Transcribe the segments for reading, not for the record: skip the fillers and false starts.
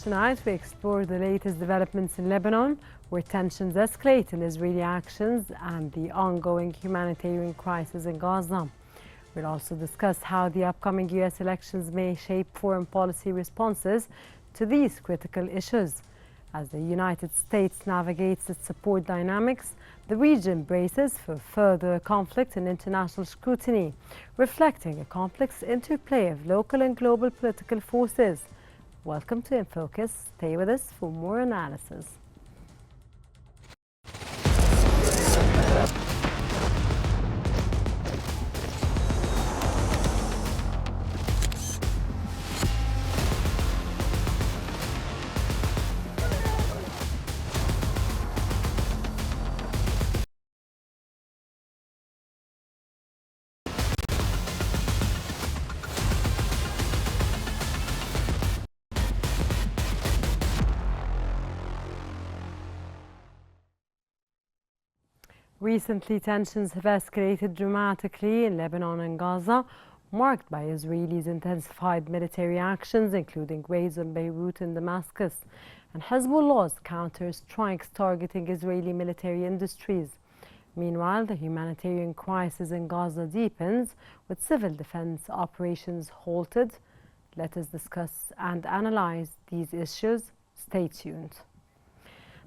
Tonight we explore the latest developments in Lebanon, where tensions escalate in Israeli actions and the ongoing humanitarian crisis in Gaza. We'll also discuss how the upcoming U.S. elections may shape foreign policy responses to these critical issues. As the United States navigates its support dynamics, the region braces for further conflict and international scrutiny, reflecting a complex interplay of local and global political forces. Welcome to In Focus. Stay with us for more analysis. Recently, tensions have escalated dramatically in Lebanon and Gaza, marked by Israelis' intensified military actions, including raids on Beirut and Damascus, and Hezbollah's counter-strikes targeting Israeli military industries. Meanwhile, the humanitarian crisis in Gaza deepens, with civil defense operations halted. Let us discuss and analyze these issues. Stay tuned.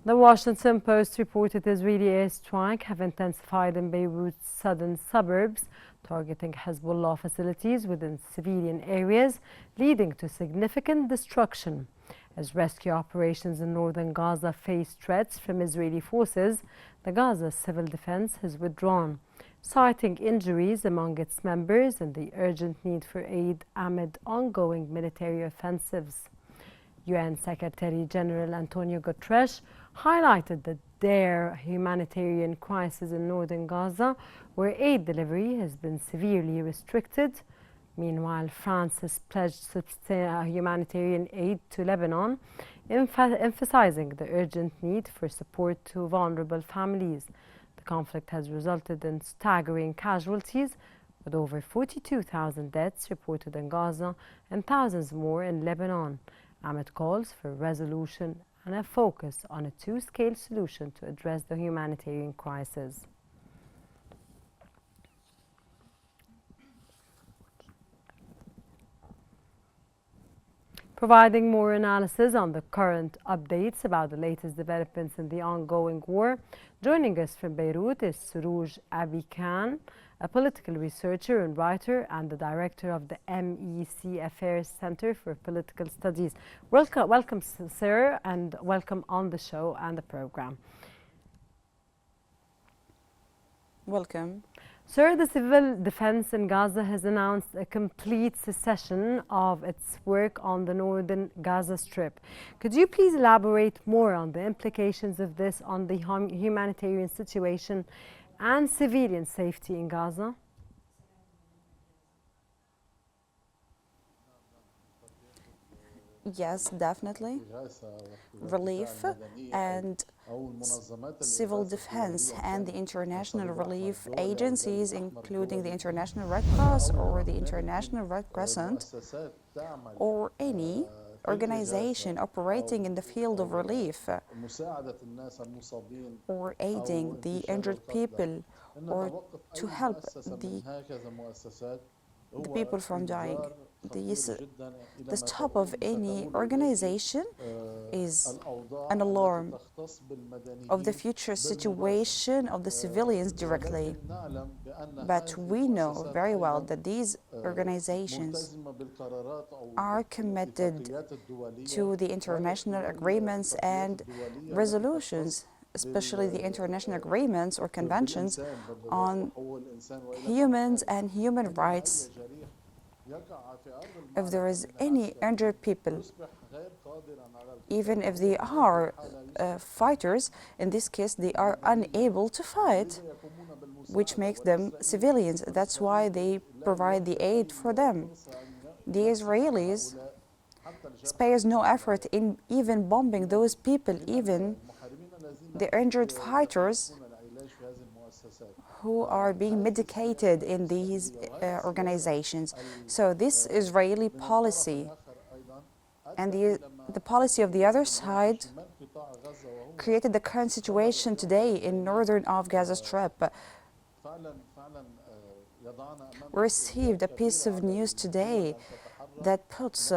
The Washington Post reported Israeli airstrikes have intensified in Beirut's southern suburbs, targeting Hezbollah facilities within civilian areas, leading to significant destruction. As rescue operations in northern Gaza face threats from Israeli forces, the Gaza Civil Defense has withdrawn, citing injuries among its members and the urgent need for aid amid ongoing military offensives. UN Secretary General Antonio Guterres highlighted that their humanitarian crisis in northern Gaza, where aid delivery has been severely restricted. Meanwhile, France has pledged humanitarian aid to Lebanon, emphasizing the urgent need for support to vulnerable families. The conflict has resulted in staggering casualties, with over 42,000 deaths reported in Gaza and thousands more in Lebanon, amid calls for resolution and a focus on a two-scale solution to address the humanitarian crisis. Providing more analysis on the current updates about the latest developments in the ongoing war, joining us from Beirut is Surouj Abi Khan, a political researcher and writer and the director of the MEC Affairs Center for Political Studies. Welcome, sir, and welcome on the show and the program. Welcome. Sir, the Civil Defense in Gaza has announced a complete cessation of its work on the northern Gaza Strip. Could you please elaborate more on the implications of this on the humanitarian situation and civilian safety in Gaza? Yes, definitely. Relief and civil defense and the international relief agencies, including the International Red Cross or the International Red Crescent, or any organization operating in the field of relief, or aiding the injured people, or to help the people from dying. The stop of any organization is an alarm of the future situation of the civilians directly. But we know very well that these organizations are committed to the international agreements and resolutions, especially the international agreements or conventions on humans and human rights. If there is any injured people, even if they are fighters, in this case they are unable to fight, which makes them civilians. That's why they provide the aid for them. The Israelis spares no effort in even bombing those people, even the injured fighters who are being medicated in these organizations. So this Israeli policy And the policy of the other side created the current situation today in northern of Gaza Strip. We received a piece of news today that puts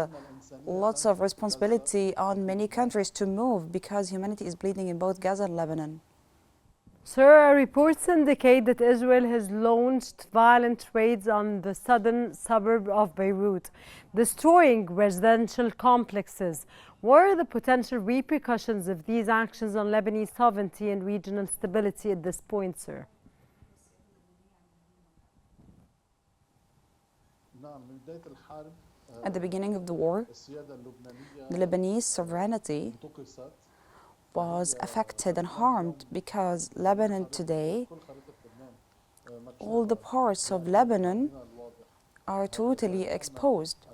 lots of responsibility on many countries to move because humanity is bleeding in both Gaza and Lebanon. Sir, reports indicate that Israel has launched violent raids on the southern suburb of Beirut, destroying residential complexes. What are the potential repercussions of these actions on Lebanese sovereignty and regional stability at this point, sir? At the beginning of the war, the Lebanese sovereignty was affected and harmed because Lebanon today, all the parts of Lebanon are totally exposed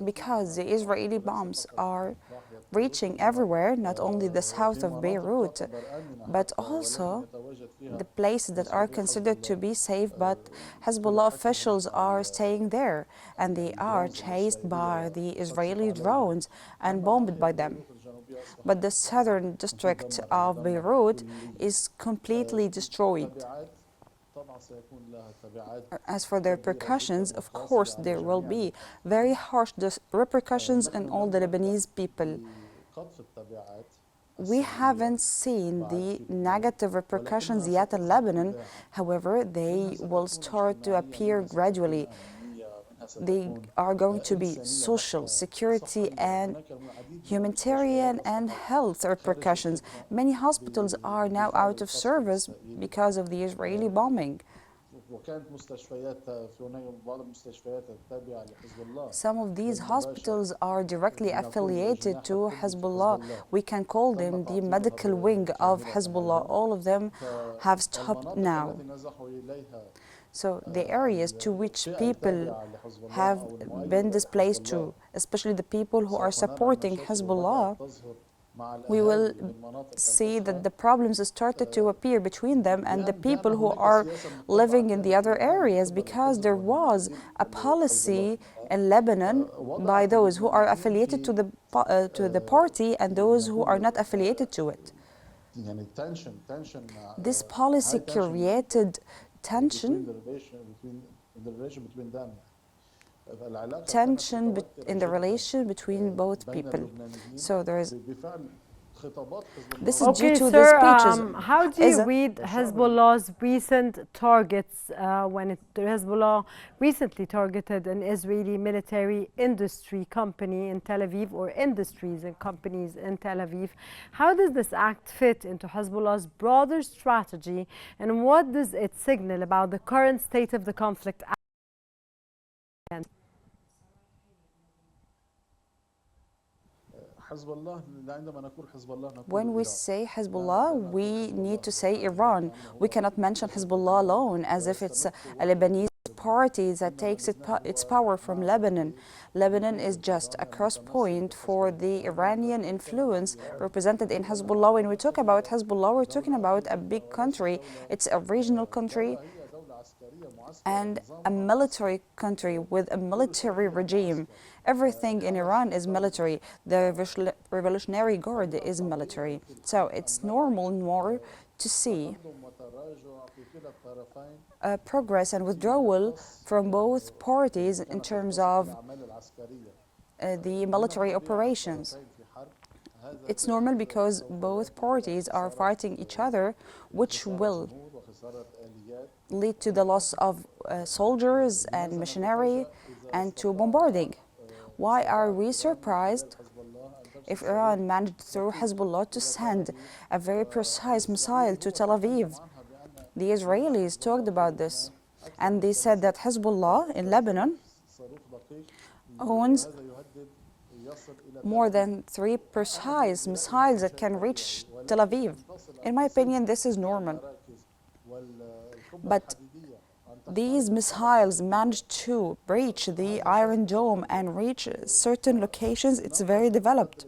because the Israeli bombs are reaching everywhere, not only the south of Beirut, but also the places that are considered to be safe, but Hezbollah officials are staying there and they are chased by the Israeli drones and bombed by them. But the southern district of Beirut is completely destroyed. As for the repercussions, of course, there will be very harsh repercussions on all the Lebanese people. We haven't seen the negative repercussions yet in Lebanon. However, they will start to appear gradually. They are going to be social, security, and humanitarian and health repercussions. Many hospitals are now out of service because of the Israeli bombing. Some of these hospitals are directly affiliated to Hezbollah. We can call them the medical wing of Hezbollah. All of them have stopped now. So the areas to which people have been displaced to, especially the people who are supporting Hezbollah, we will see that the problems started to appear between them and the people who are living in the other areas, because there was a policy in Lebanon by those who are affiliated to the party and those who are not affiliated to it. This policy created tension in the relation between both people. So there is. This is due to the speeches. How do you read Hezbollah's recent targets when Hezbollah recently targeted an Israeli military industry company in Tel Aviv, or industries and companies in Tel Aviv? How does this act fit into Hezbollah's broader strategy, and what does it signal about the current state of the conflict? When we say Hezbollah, we need to say Iran. We cannot mention Hezbollah alone as if it's a Lebanese party that takes its power from Lebanon. Lebanon is just a cross point for the Iranian influence represented in Hezbollah. When we talk about Hezbollah, we're talking about a big country. It's a regional country and a military country with a military regime. Everything in Iran is military. The Revolutionary Guard is military. So it's normal to see progress and withdrawal from both parties in terms of the military operations. It's normal because both parties are fighting each other, which will lead to the loss of soldiers and machinery and to bombarding. Why are we surprised if Iran managed through Hezbollah to send a very precise missile to Tel Aviv? The Israelis talked about this, and they said that Hezbollah in Lebanon owns more than 3 precise missiles that can reach Tel Aviv. In my opinion, this is normal. But these missiles managed to breach the Iron Dome and reach certain locations. It's very developed.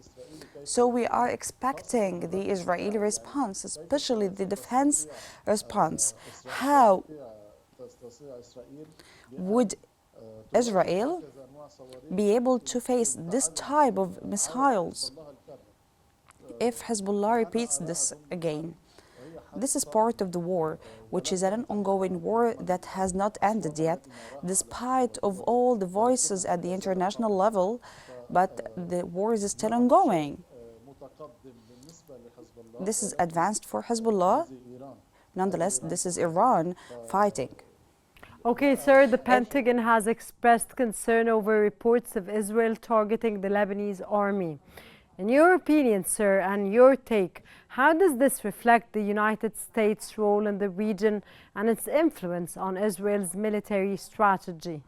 So we are expecting the Israeli response, especially the defense response. How would Israel be able to face this type of missiles if Hezbollah repeats this again. This is part of the war, which is an ongoing war that has not ended yet, despite of all the voices at the international level, but the war is still ongoing. This is advanced for Hezbollah. Nonetheless, this is Iran fighting. Okay, sir, the Pentagon has expressed concern over reports of Israel targeting the Lebanese army. In your opinion, sir, and your take, how does this reflect the United States' role in the region and its influence on Israel's military strategy?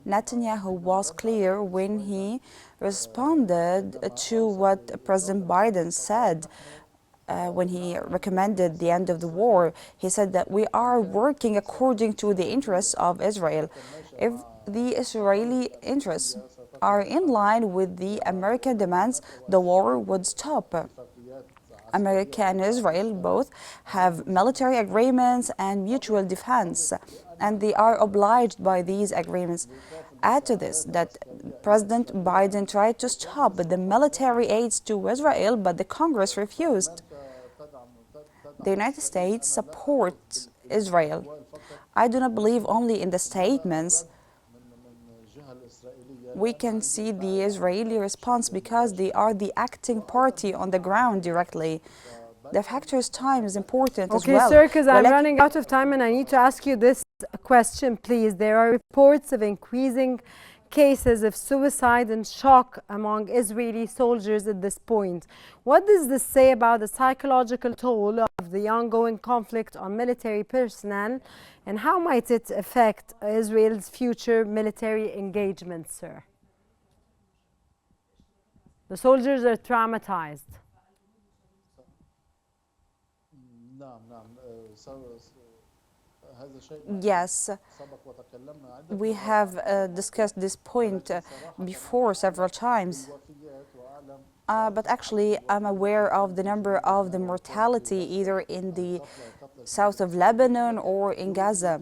Netanyahu was clear when he responded to what President Biden said when he recommended the end of the war. He said that we are working according to the interests of Israel. If the Israeli interests are in line with the American demands, the war would stop. America and Israel both have military agreements and mutual defense, and they are obliged by these agreements. Add to this that President Biden tried to stop the military aids to Israel, but the Congress refused. The United States supports Israel. I do not believe only in the statements. We can see the Israeli response because they are the acting party on the ground directly. The factor's time is important as well. Okay, sir, because I'm running out of time and I need to ask you this question, please. There are reports of increasing cases of suicide and shock among Israeli soldiers at this point. What does this say about the psychological toll of the ongoing conflict on military personnel, and how might it affect Israel's future military engagement, sir? The soldiers are traumatized. Yes, we have discussed this point before several times. But actually, I'm aware of the number of the mortality either in the south of Lebanon or in Gaza.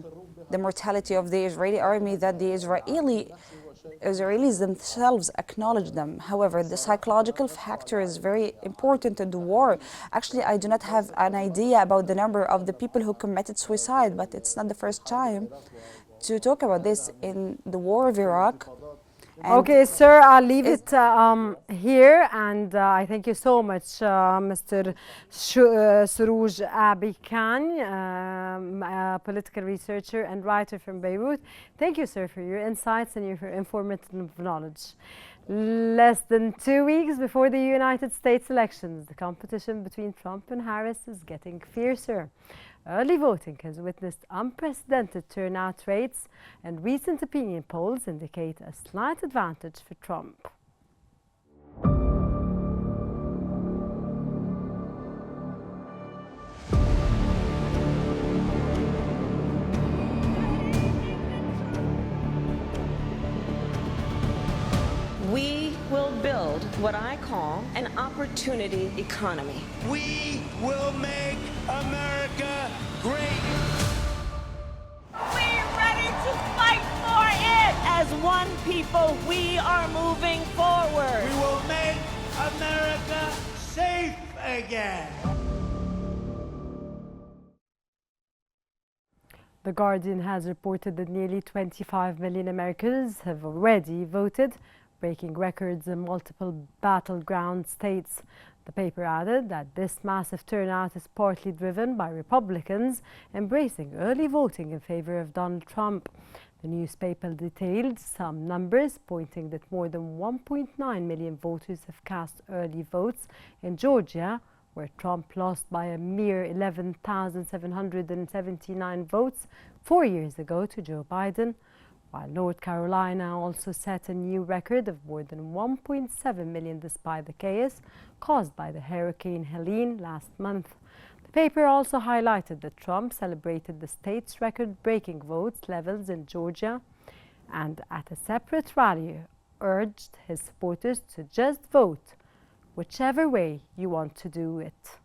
The mortality of the Israeli army that the Israelis themselves acknowledge them. However, the psychological factor is very important in the war. Actually, I do not have an idea about the number of the people who committed suicide, but it's not the first time to talk about this in the war of Iraq. Okay, sir, I'll leave it here, and I thank you so much, Mr. Suruj Abi Khan, a political researcher and writer from Beirut. Thank you, sir, for your insights and your informative knowledge. Less than 2 weeks before the United States elections, the competition between Trump and Harris is getting fiercer. Early voting has witnessed unprecedented turnout rates, and recent opinion polls indicate a slight advantage for Trump. We will build what I call an opportunity economy. We will make America great. We're ready to fight for it. As one people, we are moving forward. We will make America safe again. The Guardian has reported that nearly 25 million Americans have already voted, breaking records in multiple battleground states. The paper added that this massive turnout is partly driven by Republicans embracing early voting in favor of Donald Trump. The newspaper detailed some numbers pointing that more than 1.9 million voters have cast early votes in Georgia, where Trump lost by a mere 11,779 votes 4 years ago to Joe Biden, while North Carolina also set a new record of more than 1.7 million despite the chaos caused by the Hurricane Helene last month. The paper also highlighted that Trump celebrated the state's record-breaking votes levels in Georgia and at a separate rally urged his supporters to just vote whichever way you want to do it.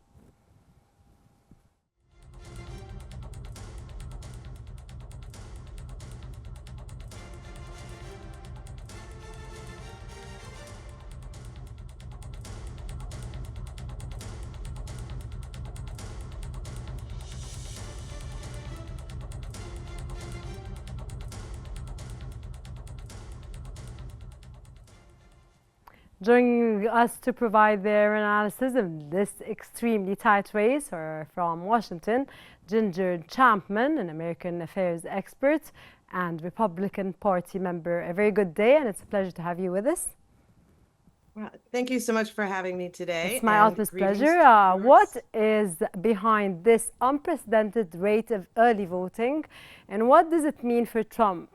Joining us to provide their analysis of this extremely tight race are from Washington, Ginger Champman, an American affairs expert and Republican Party member. A very good day, and it's a pleasure to have you with us. Well, thank you so much for having me today. It's my utmost pleasure. What is behind this unprecedented rate of early voting, and what does it mean for Trump?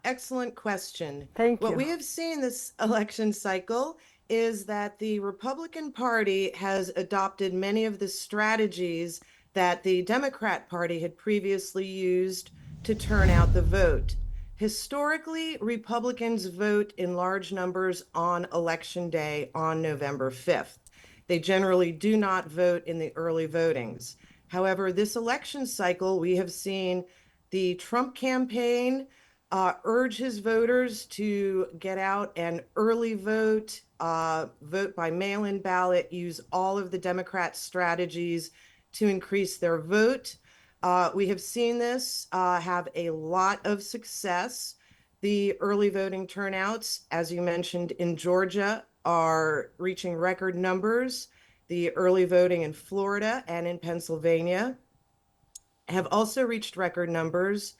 Excellent question. Thank you. What we have seen this election cycle is that the Republican Party has adopted many of the strategies that the Democrat Party had previously used to turn out the vote. Historically, Republicans vote in large numbers on Election Day on November 5th. They generally do not vote in the early votings. However, this election cycle, we have seen the Trump campaign urge his voters to get out and early vote, vote by mail-in ballot, use all of the Democrat strategies to increase their vote. We have seen this have a lot of success. The early voting turnouts, as you mentioned, in Georgia are reaching record numbers. The early voting in Florida and in Pennsylvania have also reached record numbers.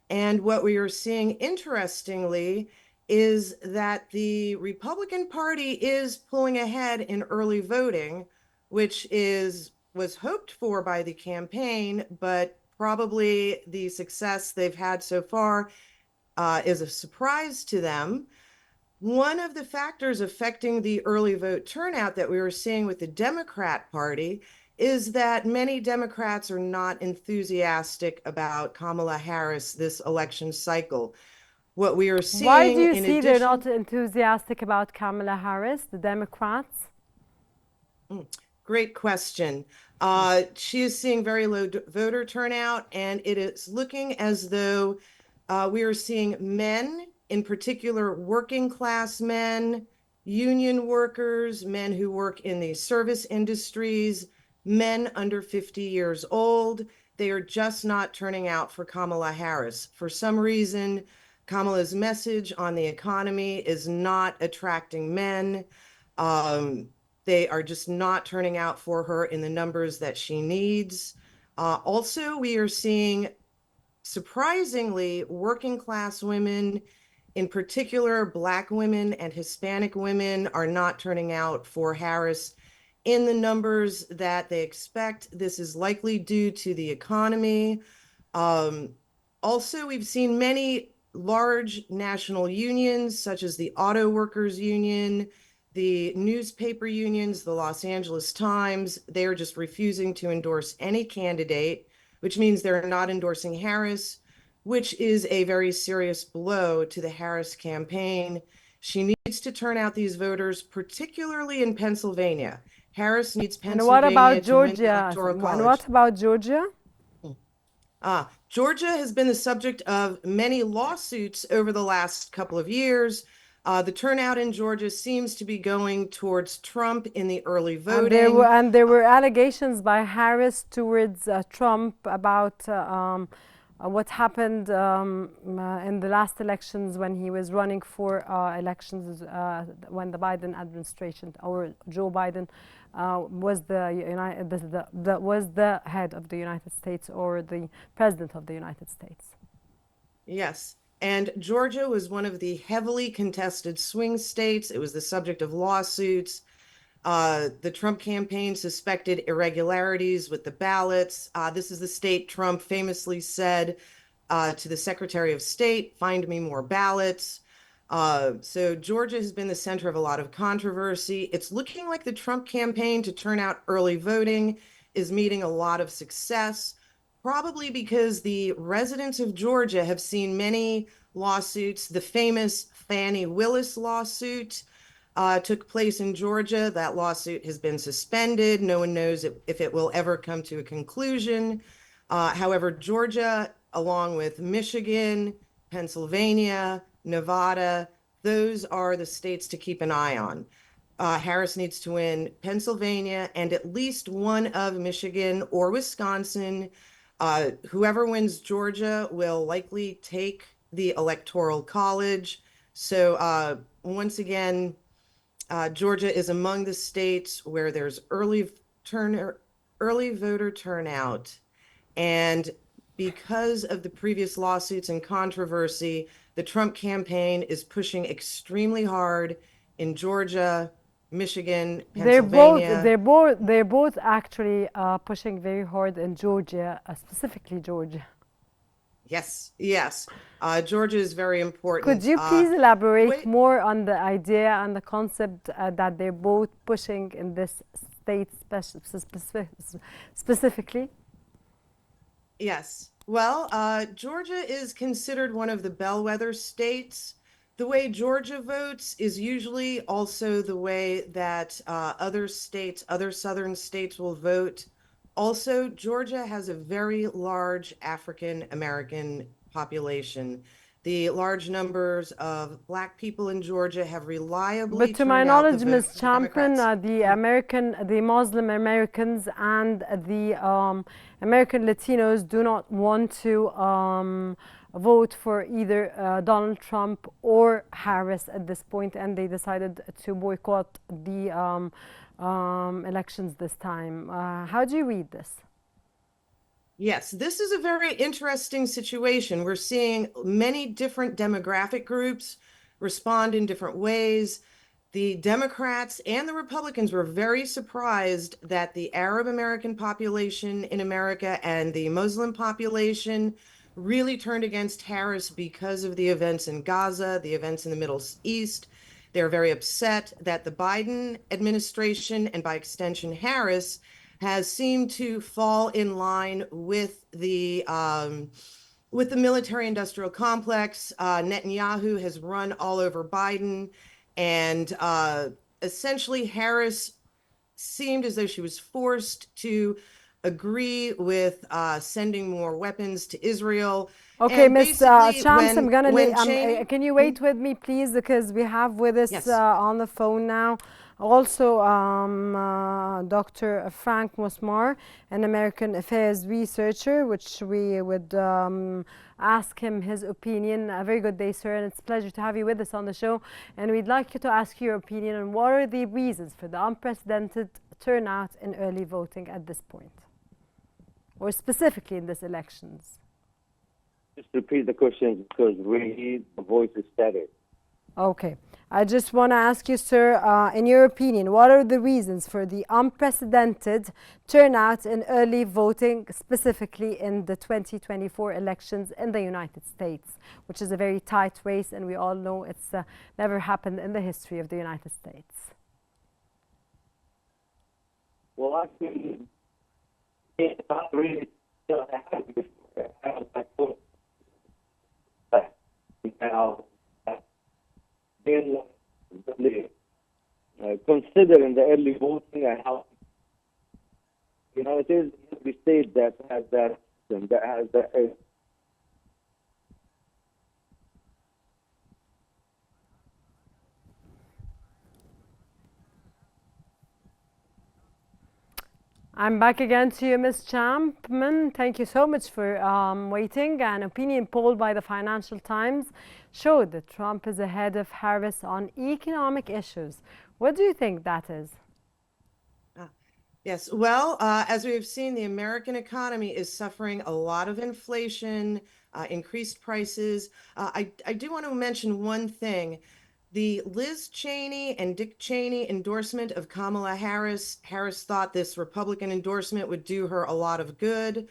And what we are seeing, interestingly, is that the Republican Party is pulling ahead in early voting, which was hoped for by the campaign, but probably the success they've had so far is a surprise to them. One of the factors affecting the early vote turnout that we were seeing with the Democrat Party is that many Democrats are not enthusiastic about Kamala Harris this election cycle. What we are seeing, why do you see they're not enthusiastic about Kamala Harris, the Democrats? Great question. She is seeing very low voter turnout, and it is looking as though we are seeing men, in particular working class men, union workers, men who work in the service industries, men under 50 years old. They are just not turning out for Kamala Harris. For some reason, Kamala's message on the economy is not attracting men. They are just not turning out for her in the numbers that she needs. Also, we are seeing, surprisingly, working class women, in particular, Black women and Hispanic women, are not turning out for Harris in the numbers that they expect. This is likely due to the economy. Also, we've seen many large national unions, such as the Auto Workers Union, the newspaper unions, the Los Angeles Times. They are just refusing to endorse any candidate, which means they're not endorsing Harris, which is a very serious blow to the Harris campaign. She needs to turn out these voters, particularly in Pennsylvania. Harris needs Pennsylvania. And what about to win the Georgia? Electoral College. And what about Georgia? Georgia has been the subject of many lawsuits over the last couple of years. The turnout in Georgia seems to be going towards Trump in the early voting. And there were allegations by Harris towards Trump about what happened in the last elections when he was running for elections when the Biden administration, or Joe Biden, was the head of the United States, or the president of the United States. Yes. And Georgia was one of the heavily contested swing states. It was the subject of lawsuits. The Trump campaign suspected irregularities with the ballots. This is the state Trump famously said to the Secretary of State, "Find me more ballots." So Georgia has been the center of a lot of controversy. It's looking like the Trump campaign to turn out early voting is meeting a lot of success, probably because the residents of Georgia have seen many lawsuits. The famous Fani Willis lawsuit took place in Georgia. That lawsuit has been suspended. No one knows if it will ever come to a conclusion. However, Georgia, along with Michigan, Pennsylvania, Nevada, those are the states to keep an eye on. Harris needs to win Pennsylvania and at least one of Michigan or Wisconsin. Whoever wins Georgia will likely take the Electoral College. So once again, Georgia is among the states where there's early voter turnout. And because of the previous lawsuits and controversy, the Trump campaign is pushing extremely hard in Georgia, Michigan, Pennsylvania. They're both actually pushing very hard in Georgia, specifically Georgia. Yes, yes. Georgia is very Could important. you please elaborate Wait, more on the idea and the concept that they're both pushing in this state specifically? yes. Well, Georgia is considered one of the bellwether states. The way Georgia votes is usually also the way that other states, other southern states will vote. Also, Georgia has a very large African American population. The large numbers of Black people in Georgia have reliably But to my turned out the knowledge, vote Ms. for the Champion, Democrats. the Muslim Americans and the American Latinos do not want to vote for either Donald Trump or Harris at this point, and they decided to boycott the elections this time. How do you read this? Yes, this is a very interesting situation. We're seeing many different demographic groups respond in different ways. The Democrats and the Republicans were very surprised that the Arab American population in America and the Muslim population really turned against Harris because of the events in Gaza, the events in the Middle East. They're very upset that the Biden administration, and by extension Harris, has seemed to fall in line with the military-industrial complex. Netanyahu has run all over Biden, and essentially Harris seemed as though she was forced to agree with sending more weapons to Israel. Okay, And Miss basically, Shams, I'm gonna when leave. Cheney, Can you wait with me, please, because we have with us yes, on the phone now also Dr. Frank Mosmar, an American affairs researcher, which we would ask him his opinion. A very good day, sir, and it's a pleasure to have you with us on the show. And we'd like you to ask your opinion on what are the reasons for the unprecedented turnout in early voting at this point, or specifically in these elections. Just repeat the question because the voice is static. Okay. I just want to ask you, sir, in your opinion, what are the reasons for the unprecedented turnout in early voting, specifically in the 2024 elections in the United States, which is a very tight race, and we all know it's never happened in the history of the United States? Well, actually, it's not really now been considering the early voting and how it is every state that has that system, that has that. I'm back again to you, Ms. Champman. Thank you so much for waiting. An opinion poll by the Financial Times showed that Trump is ahead of Harris on economic issues. What do you think that is? Yes, well, as we've seen, the American economy is suffering a lot of inflation, increased prices. I do want to mention one thing. The Liz Cheney and Dick Cheney endorsement of Kamala Harris. Harris thought this Republican endorsement would do her a lot of good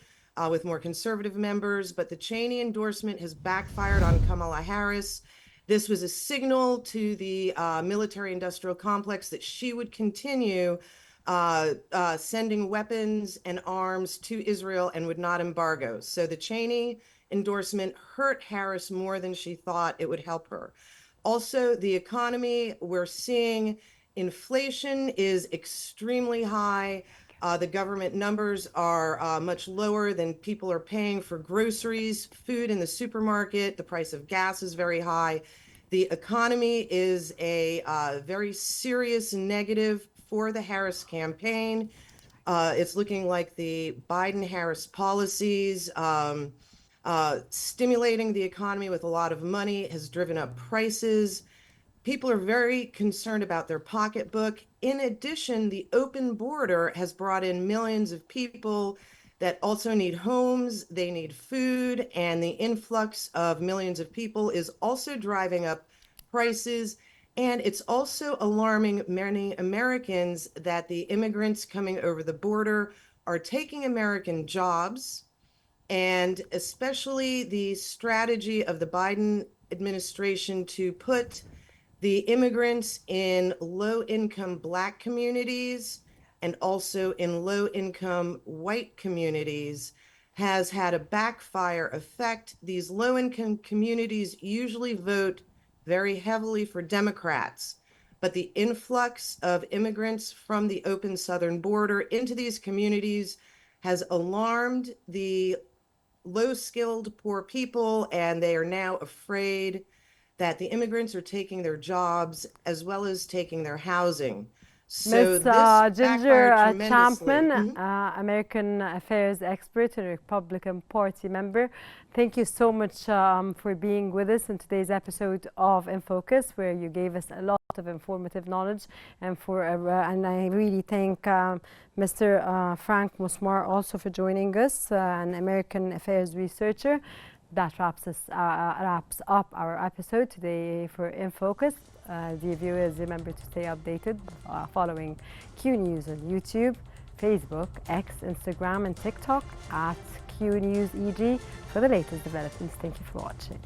with more conservative members, but the Cheney endorsement has backfired on Kamala Harris. This was a signal to the military-industrial complex that she would continue sending weapons and arms to Israel and would not embargo. So the Cheney endorsement hurt Harris more than she thought it would help her. Also, the economy, we're seeing inflation is extremely high. The government numbers are much lower than people are paying for groceries, food in the supermarket. The price of gas is very high. The economy is a very serious negative for the Harris campaign. It's looking like the Biden-Harris policies stimulating the economy with a lot of money, has driven up prices. People are very concerned about their pocketbook. In addition, the open border has brought in millions of people that also need homes, they need food, and the influx of millions of people is also driving up prices. And it's also alarming many Americans that the immigrants coming over the border are taking American jobs, and especially the strategy of the Biden administration to put the immigrants in low-income Black communities and also in low-income white communities has had a backfire effect. These low-income communities usually vote very heavily for Democrats, but the influx of immigrants from the open southern border into these communities has alarmed the low-skilled poor people, and they are now afraid that the immigrants are taking their jobs as well as taking their housing. So Miss this Ginger backfired tremendously. Champman, American Affairs expert and Republican Party member, thank you so much for being with us in today's episode of In Focus, where you gave us a lot of informative knowledge. And and I really thank Mr. Frank Musmar also for joining us, an American Affairs researcher. That wraps up our episode today for In Focus. Dear viewers, remember to stay updated following Q News on YouTube, Facebook, X, Instagram, and TikTok at Q News EG for the latest developments. Thank you for watching.